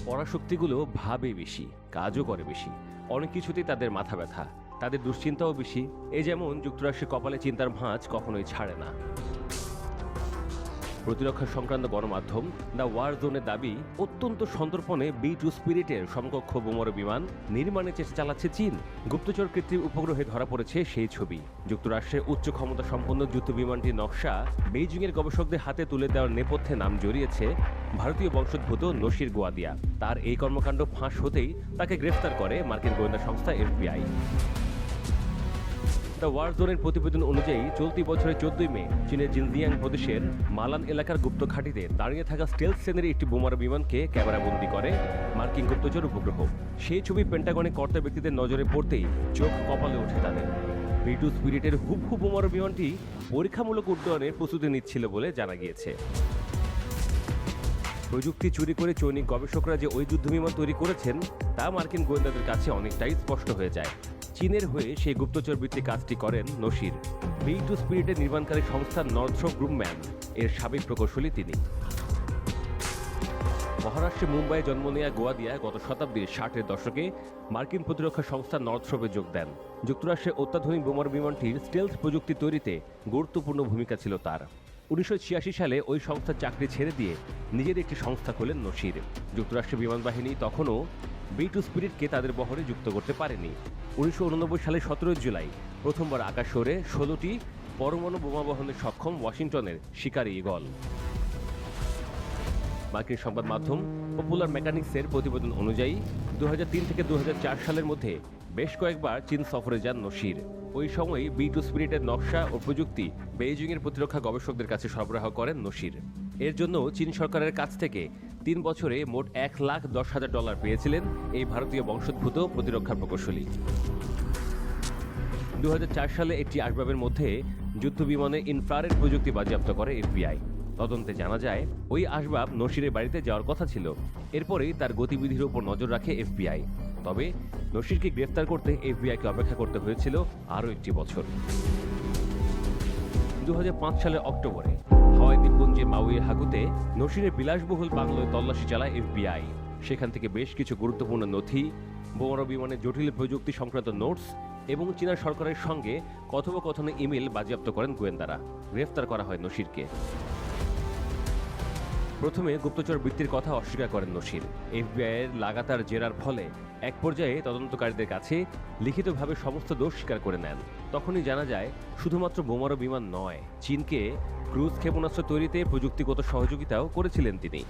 পরাশক্তিগুলো ভাবে বেশি, কাজও করে বেশি। অনেক কিছুতেই তাদের মাথা ব্যথা, তাদের দুশ্চিন্তাও বেশি। এই যেমন যুক্তরাষ্ট্রের কপালে চিন্তার ভাঁজ কখনোই ছাড়ে না। প্রতিরক্ষা সংক্রান্ত গণমাধ্যম দ্য ওয়ার জোনের দাবি, অত্যন্ত সন্তর্পণে B-2 স্পিরিটের সমকক্ষ বোমারু বিমান নির্মাণের চেষ্টা চালাচ্ছে চীন। গুপ্তচর কৃত্রিম উপগ্রহে ধরা পড়েছে সেই ছবি। যুক্তরাষ্ট্রের উচ্চ ক্ষমতা সম্পন্ন যুদ্ধ বিমানটির নকশা বেইজিংয়ের গবেষকদের হাতে তুলে দেওয়ার নেপথ্যে নাম জড়িয়েছে ভারতীয় বংশোদ্ভূত নসির গোয়াদিয়া। তার এই কর্মকাণ্ড ফাঁস হতেই তাকে গ্রেফতার করে মার্কিন গোয়েন্দা সংস্থা FBI। দ্য ওয়ার জোনের প্রতিবেদন অনুযায়ী চলতি বছরের 14 মে চীনের জিনজিয়াং প্রদেশের মালান এলাকার গুপ্ত ঘাঁটিতে দাঁড়িয়ে থাকা স্টেলথ শ্রেণীর একটি বোমারু বিমানকে ক্যামেরাবন্দি করে মার্কিন গুপ্তচর উপগ্রহ। সেই ছবি পেন্টাগনে কর্তা ব্যক্তিদের নজরে পড়তেই চোখ কপালে ওঠে তাদের। B-2 স্পিরিটের হুবহু বোমারু বিমানটি পরীক্ষামূলক উড্ডয়নের প্রস্তুতি নিচ্ছিল বলে জানা গিয়েছে। প্রযুক্তি চুরি করে চৈনিক গবেষকরা যে ওই যুদ্ধবিমান তৈরি করেছেন তা মার্কিন গোয়েন্দাদের কাছে অনেকটাই স্পষ্ট হয়ে যায়। চীনের হয়ে সেই গুপ্তচর বৃত্তি কাজটি করেন নসির। B-2 স্পিরিটের নির্মাণকারী সংস্থা নর্থ্রপ গ্রুম্যান এর সাবেক প্রকৌশলী তিনি। মহারাষ্ট্রের মুম্বাইয়ে জন্ম নেয়া গোয়াদিয়া গত শতাব্দীর 60-এর দশকে মার্কিন প্রতিরক্ষা সংস্থা নর্থ্রপে যোগ দেন। যুক্তরাষ্ট্রের অত্যাধুনিক বোমারু বিমানটির স্টেলথ প্রযুক্তি তৈরিতে গুরুত্বপূর্ণ ভূমিকা ছিল তার। 1986 সালে ওই সংস্থার চাকরি ছেড়ে দিয়ে নিজের একটি সংস্থা খোলেন নসির। যুক্তরাষ্ট্রের বিমান বাহিনী তখনও B-2 স্পিরিটকে তাদের বহরে যুক্ত করতে পারেনি। 1989 সালের 17 জুলাই প্রথমবার আকাশে ওড়ে 16টি পরমাণু বোমা বহনে সক্ষম ওয়াশিংটনের শিকারি ঈগল। মার্কিন সংবাদ মাধ্যম পপুলার মেকানিক্সের প্রতিবেদন অনুযায়ী 2003 থেকে 2004 সালের মধ্যে বেশ কয়েকবার চীন সফরে যান নসির। ওই সময় B-2 স্পিরিটের নকশা ও প্রযুক্তি বেইজিংয়ের প্রতিরক্ষা গবেষকদের কাছে সরবরাহ করেন নসির। এর জন্য চীন সরকারের কাছ থেকে 3 বছরে মোট $1,10,000 পেয়েছিলেন এই ভারতীয় বংশোদ্ভূত প্রতিরক্ষা প্রকৌশলী। 2004 সালে একটি আসবাবের মধ্যে যুদ্ধবিমানে ইনফ্রারেড প্রযুক্তি বাজেয়াপ্ত করে FBI। তদন্তে জানা যায় ওই আসবাব নসিরের বাড়িতে যাওয়ার কথা ছিল। এরপরেই তার গতিবিধির উপর নজর রাখে FBI। তবে নসিরকে গ্রেফতার করতে FBI-কে অপেক্ষা করতে হয়েছিল আরও একটি বছর। 2005 সালের অক্টোবরে হাওয়াই দ্বীপপুঞ্জের মাউইয়ের হাকুতে নসিরের বিলাসবহুল বাংলোয় তল্লাশি চালায় FBI। সেখান থেকে বেশ কিছু গুরুত্বপূর্ণ নথি, বোমারু বিমানের জটিল প্রযুক্তি সংক্রান্ত নোটস এবং চীনা সরকারের সঙ্গে কথোপকথনে ইমেল বাজেয়াপ্ত করেন গোয়েন্দারা। গ্রেফতার করা হয় নসিরকে। প্রথমে গুপ্তচর বৃত্তির কথা অস্বীকার করেন নসির। FBI-এর লাগাতার জেরার ফলে এক পর্যায়ে তদন্তকারীদের কাছে লিখিতভাবে সমস্ত দোষ স্বীকার করে নেন। তখনই জানা যায় শুধুমাত্র বোমারু বিমান নয়, চীনকে ক্রুজ ক্ষেপণাস্ত্র তৈরিতে প্রযুক্তিগত সহযোগিতাও করেছিলেন তিনি।